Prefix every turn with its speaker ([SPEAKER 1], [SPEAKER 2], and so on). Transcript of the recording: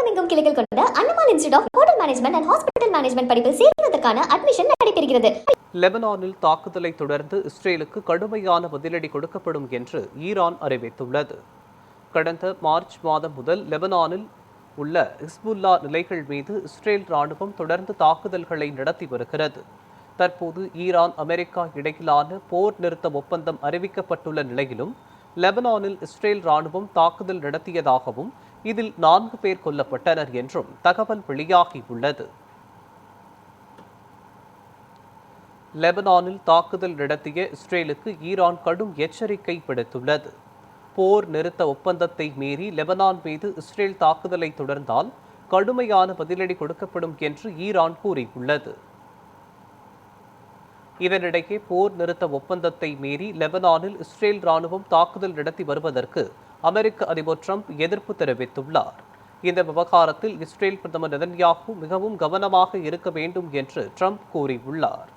[SPEAKER 1] உலகமெங்கும் கிளைகள் கொண்ட Annamal institute of hotel management and hospital management படிப்பில் சேர்வதற்கான அட்மிஷன் நடைபெறுகிறது.
[SPEAKER 2] லெபனானில் தாக்குதலை தொடர்ந்து இஸ்ரேலுக்கு கடுமையான பதிலடி கொடுக்கப்படும் என்று ஈரான் அறிவித்துள்ளது. கடந்த மார்ச் மாதம் முதல் லெபனானில் உள்ள ஹிஸ்புல்லா நிலைகள் மீது இஸ்ரேல் ராணுவம் தொடர்ந்து தாக்குதல்களை நடத்தி வருகிறது. தற்போது ஈரான் அமெரிக்கா இடையிலான போர் நிறுத்த ஒப்பந்தம் அறிவிக்கப்பட்டுள்ள நிலையிலும் லெபனானில் இஸ்ரேல் ராணுவம் தாக்குதல் நடத்தியதாகவும் இதில் 4 பேர் கொல்லப்பட்டனர் என்றும் தகவல் வெளியாகியுள்ளது. லெபனானில் தாக்குதல் நடத்திய இஸ்ரேலுக்கு ஈரான் கடும் எச்சரிக்கை விடுத்துள்ளது. போர் நிறுத்த ஒப்பந்தத்தை மீறி லெபனான் மீது இஸ்ரேல் தாக்குதலை தொடர்ந்தால் கடுமையான பதிலடி கொடுக்கப்படும் என்று ஈரான் கூறியுள்ளது. இதனிடையே போர் நிறுத்த ஒப்பந்தத்தை மீறி லெபனானில் இஸ்ரேல் ராணுவம் தாக்குதல் நடத்தி வருவதற்கு அமெரிக்க அதிபர் ட்ரம்ப் எதிர்ப்பு தெரிவித்துள்ளார். இந்த விவகாரத்தில் இஸ்ரேல் பிரதமர் நெதன்யாகு மிகவும் கவனமாக இருக்க வேண்டும் என்று ட்ரம்ப் கூறியுள்ளார்.